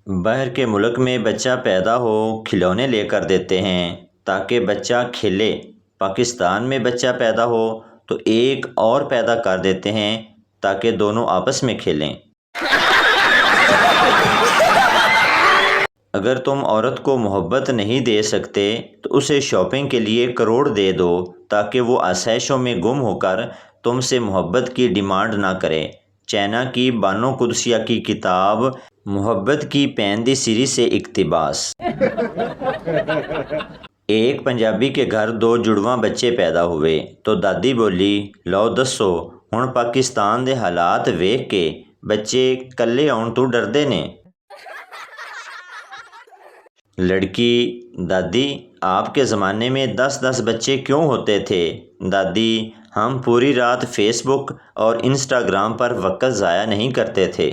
باہر کے ملک میں بچہ پیدا ہو کھلونے لے کر دیتے ہیں تاکہ بچہ کھیلے۔ پاکستان میں بچہ پیدا ہو تو ایک اور پیدا کر دیتے ہیں تاکہ دونوں آپس میں کھیلیں۔ اگر تم عورت کو محبت نہیں دے سکتے تو اسے شاپنگ کے لیے کروڑ دے دو تاکہ وہ آسائشوں میں گم ہو کر تم سے محبت کی ڈیمانڈ نہ کرے۔ چائنا کی بانو قدسیہ کی کتاب محبت کی پیندی سیری سے اقتباس۔ ایک پنجابی کے گھر 2 جڑواں بچے پیدا ہوئے تو دادی بولی، لو دسو ہن پاکستان دے حالات ویکھ کے بچے کلے آؤن تو ڈردے نے۔ لڑکی، دادی آپ کے زمانے میں 10 بچے کیوں ہوتے تھے؟ دادی، ہم پوری رات فیس بک اور انسٹاگرام پر وقت ضائع نہیں کرتے تھے۔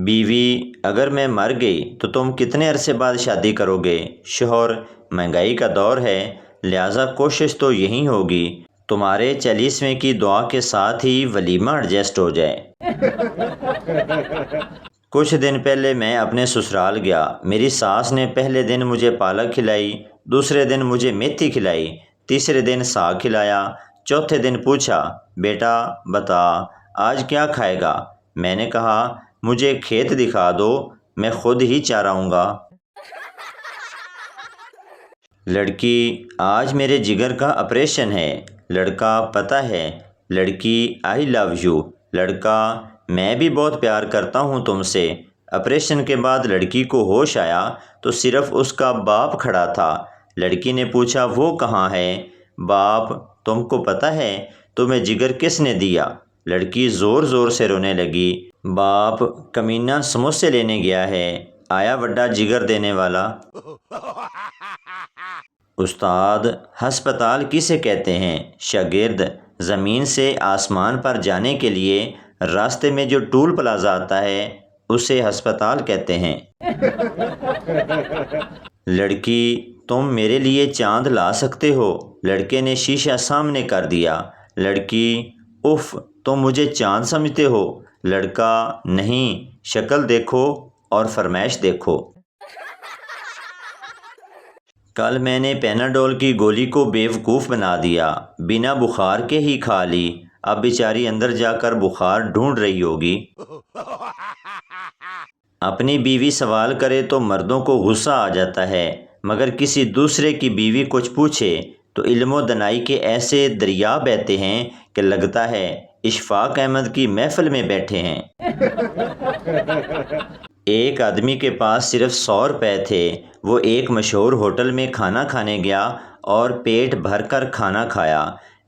بیوی، اگر میں مر گئی تو تم کتنے عرصے بعد شادی کرو گے؟ شوہر، مہنگائی کا دور ہے لہٰذا کوشش تو یہی ہوگی تمہارے 40ویں کی دعا کے ساتھ ہی ولیمہ ایڈجسٹ ہو جائے۔ کچھ دن پہلے میں اپنے سسرال گیا۔ میری ساس نے پہلے دن مجھے پالک کھلائی، دوسرے دن مجھے میتھی کھلائی، تیسرے دن ساگ کھلایا، چوتھے دن پوچھا، بیٹا بتا آج کیا کھائے گا؟ میں نے کہا، مجھے کھیت دکھا دو، میں خود ہی چاراؤں گا۔ لڑکی، آج میرے جگر کا آپریشن ہے۔ لڑکا، پتہ ہے۔ لڑکی، آئی لو یو۔ لڑکا، میں بھی بہت پیار کرتا ہوں تم سے۔ آپریشن کے بعد لڑکی کو ہوش آیا تو صرف اس کا باپ کھڑا تھا۔ لڑکی نے پوچھا، وہ کہاں ہے؟ باپ، تم کو پتہ ہے تمہیں جگر کس نے دیا؟ لڑکی زور زور سے رونے لگی۔ باپ، کمینہ سموسے لینے گیا ہے، آیا وڈا جگر دینے والا۔ استاد، ہسپتال کسے کہتے ہیں؟ شاگرد، زمین سے آسمان پر جانے کے لیے راستے میں جو ٹول پلازا آتا ہے اسے ہسپتال کہتے ہیں۔ لڑکی، تم میرے لیے چاند لا سکتے ہو؟ لڑکے نے شیشہ سامنے کر دیا۔ لڑکی، اف، تم مجھے چاند سمجھتے ہو؟ لڑکا، نہیں، شکل دیکھو اور فرمائش دیکھو۔ کل میں نے پیناڈول کی گولی کو بیوقوف بنا دیا، بنا بخار کے ہی کھا لی، اب بیچاری اندر جا کر بخار ڈھونڈ رہی ہوگی۔ اپنی بیوی سوال کرے تو مردوں کو غصہ آ جاتا ہے، مگر کسی دوسرے کی بیوی کچھ پوچھے تو علم و دانائی کے ایسے دریا بہتے ہیں کہ لگتا ہے اشفاق احمد کی محفل میں بیٹھے ہیں۔ ایک آدمی کے پاس صرف 100 روپے تھے۔ وہ ایک مشہور ہوٹل میں کھانا کھانے گیا اور پیٹ بھر کر کھانا کھایا۔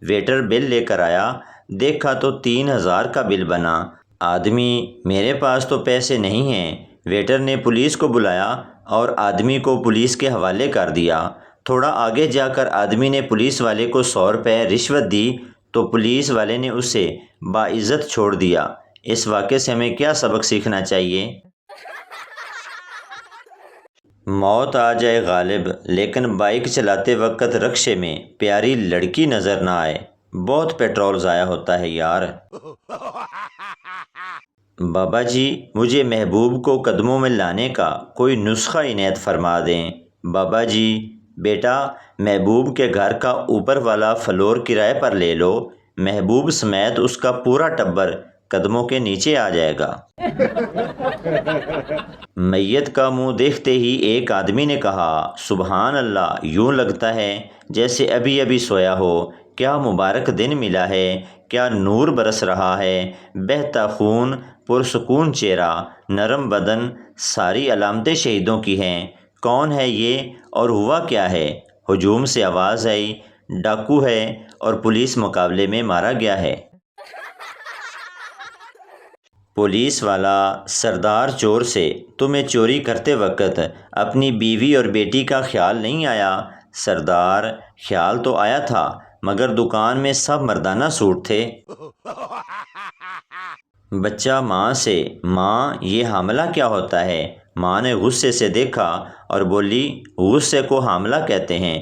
ویٹر بل لے کر آیا، دیکھا تو 3000 کا بل بنا۔ آدمی، میرے پاس تو پیسے نہیں ہیں۔ ویٹر نے پولیس کو بلایا اور آدمی کو پولیس کے حوالے کر دیا۔ تھوڑا آگے جا کر آدمی نے پولیس والے کو 100 روپے رشوت دی تو پولیس والے نے اسے باعزت چھوڑ دیا۔ اس واقعے سے ہمیں کیا سبق سیکھنا چاہیے؟ موت آ جائے غالب لیکن بائیک چلاتے وقت رکشے میں پیاری لڑکی نظر نہ آئے، بہت پیٹرول ضائع ہوتا ہے یار۔ بابا جی، مجھے محبوب کو قدموں میں لانے کا کوئی نسخہ عنایت فرما دیں۔ بابا جی، بیٹا محبوب کے گھر کا اوپر والا فلور کرائے پر لے لو، محبوب سمیت اس کا پورا ٹبر قدموں کے نیچے آ جائے گا۔ میت کا منہ دیکھتے ہی ایک آدمی نے کہا، سبحان اللہ، یوں لگتا ہے جیسے ابھی ابھی سویا ہو، کیا مبارک دن ملا ہے، کیا نور برس رہا ہے، بہتا خون، پرسکون چہرہ، نرم بدن، ساری علامتیں شہیدوں کی ہیں۔ کون ہے یہ اور ہوا کیا ہے؟ ہجوم سے آواز آئی، ڈاکو ہے اور پولیس مقابلے میں مارا گیا ہے۔ پولیس والا، سردار چور سے، تمہیں چوری کرتے وقت اپنی بیوی اور بیٹی کا خیال نہیں آیا؟ سردار، خیال تو آیا تھا مگر دکان میں سب مردانہ سوٹ تھے۔ بچہ ماں سے، ماں یہ حاملہ کیا ہوتا ہے؟ ماں نے غصے سے دیکھا اور بولی، غصے کو حاملہ کہتے ہیں۔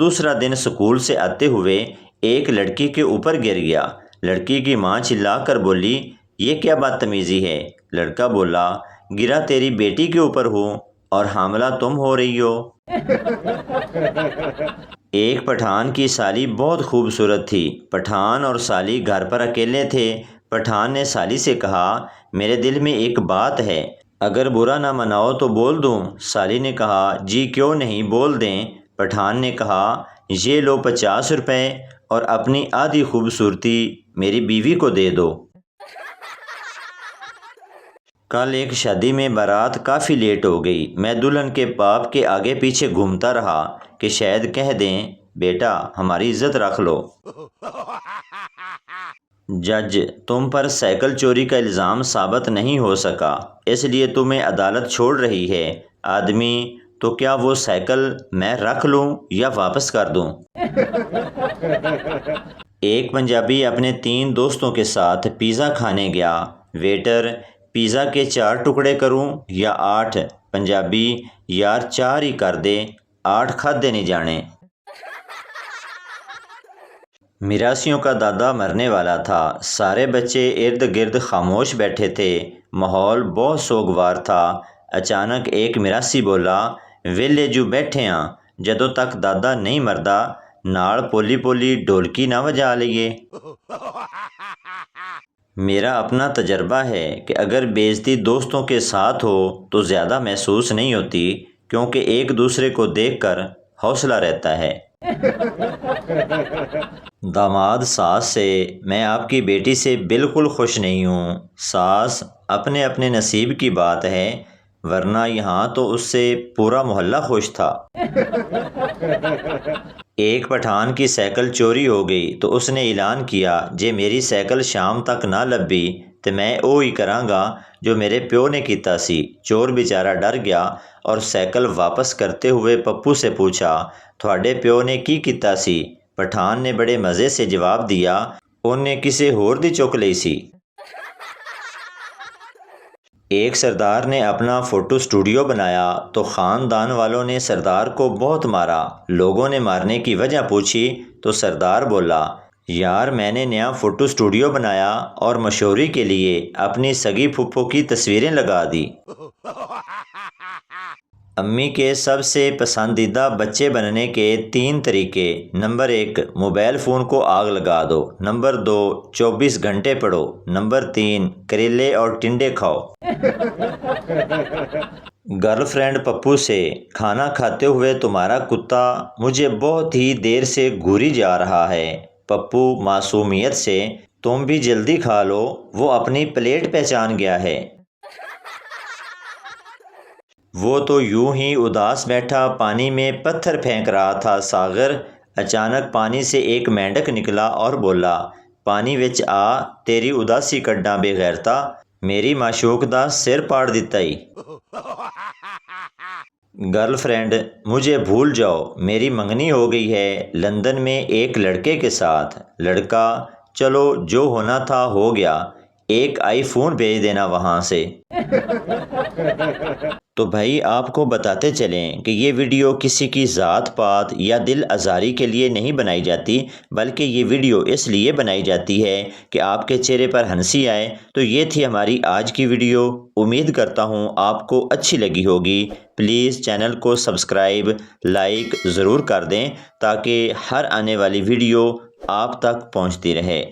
دوسرا دن سکول سے آتے ہوئے ایک لڑکی کے اوپر گر گیا۔ لڑکی کی ماں چلا کر بولی، یہ کیا بدتمیزی ہے؟ لڑکا بولا، گرا تیری بیٹی کے اوپر ہوں اور حاملہ تم ہو رہی ہو۔ ایک پٹھان کی سالی بہت خوبصورت تھی۔ پٹھان اور سالی گھر پر اکیلے تھے۔ پٹھان نے سالی سے کہا، میرے دل میں ایک بات ہے، اگر برا نہ مناؤ تو بول دوں؟ سالی نے کہا، جی کیوں نہیں، بول دیں۔ پٹھان نے کہا، یہ لو 50 روپے اور اپنی آدھی خوبصورتی میری بیوی کو دے دو۔ کل ایک شادی میں بارات کافی لیٹ ہو گئی۔ میں دلہن کے باپ کے آگے پیچھے گھومتا رہا کہ شاید کہہ دیں، بیٹا ہماری عزت رکھ لو۔ جج، تم پر سائیکل چوری کا الزام ثابت نہیں ہو سکا، اس لیے تمہیں عدالت چھوڑ رہی ہے۔ آدمی، تو کیا وہ سائیکل میں رکھ لوں یا واپس کر دوں؟ ایک پنجابی اپنے 3 دوستوں کے ساتھ پیزا کھانے گیا۔ ویٹر، پیزا کے 4 ٹکڑے کروں یا 8؟ پنجابی، یار 4 ہی کر دے، 8 کھادے نہیں جانے۔ میراسیوں کا دادا مرنے والا تھا۔ سارے بچے ارد گرد خاموش بیٹھے تھے۔ ماحول بہت سوگوار تھا۔ اچانک ایک میراسی بولا، ویلے جو بیٹھے ہاں، جدوں تک دادا نہیں مردا نال پولی پولی ڈھولکی نہ وجا لئیے۔ میرا اپنا تجربہ ہے کہ اگر بے عزتی دوستوں کے ساتھ ہو تو زیادہ محسوس نہیں ہوتی، کیونکہ ایک دوسرے کو دیکھ کر حوصلہ رہتا ہے۔ داماد ساس سے، میں آپ کی بیٹی سے بالکل خوش نہیں ہوں۔ ساس، اپنے اپنے نصیب کی بات ہے، ورنہ یہاں تو اس سے پورا محلہ خوش تھا۔ ایک پٹھان کی سائیکل چوری ہو گئی تو اس نے اعلان کیا، جے میری سائیکل شام تک نہ لبھی تے میں اوہی کراں گا جو میرے پیو نے کیتا سی۔ چور بیچارہ ڈر گیا اور سائیکل واپس کرتے ہوئے پپو سے پوچھا، تھوڑے پیو نے کی کیتا سی؟ پٹھان نے بڑے مزے سے جواب دیا، انہیں کسے ہور دی چک لئی سی۔ ایک سردار نے اپنا فوٹو سٹوڈیو بنایا تو خاندان والوں نے سردار کو بہت مارا۔ لوگوں نے مارنے کی وجہ پوچھی تو سردار بولا، یار میں نے نیا فوٹو سٹوڈیو بنایا اور مشہوری کے لیے اپنی سگی پھپھو کی تصویریں لگا دی۔ امی کے سب سے پسندیدہ بچے بننے کے 3 طریقے۔ نمبر 1، موبائل فون کو آگ لگا دو۔ نمبر 2، 24 گھنٹے پڑھو۔ نمبر 3، کریلے اور ٹنڈے کھاؤ۔ گرل فرینڈ پپو سے، کھانا کھاتے ہوئے تمہارا کتا مجھے بہت ہی دیر سے گھوری جا رہا ہے۔ پپو معصومیت سے، تم بھی جلدی کھا لو، وہ اپنی پلیٹ پہچان گیا ہے۔ وہ تو یوں ہی اداس بیٹھا پانی میں پتھر پھینک رہا تھا۔ ساغر، اچانک پانی سے ایک مینڈک نکلا اور بولا، پانی وچ آ، تیری اداسی کڈاں بے غیرتا، میری معشوق دا سر پاڑ دتا ای۔ گرل فرینڈ، مجھے بھول جاؤ، میری منگنی ہو گئی ہے لندن میں ایک لڑکے کے ساتھ۔ لڑکا، چلو جو ہونا تھا ہو گیا، ایک آئی فون بھیج دینا وہاں سے۔ تو بھائی آپ کو بتاتے چلیں کہ یہ ویڈیو کسی کی ذات پات یا دل آزاری کے لیے نہیں بنائی جاتی، بلکہ یہ ویڈیو اس لیے بنائی جاتی ہے کہ آپ کے چہرے پر ہنسی آئے۔ تو یہ تھی ہماری آج کی ویڈیو، امید کرتا ہوں آپ کو اچھی لگی ہوگی۔ پلیز چینل کو سبسکرائب، لائک ضرور کر دیں تاکہ ہر آنے والی ویڈیو آپ تک پہنچتی رہے۔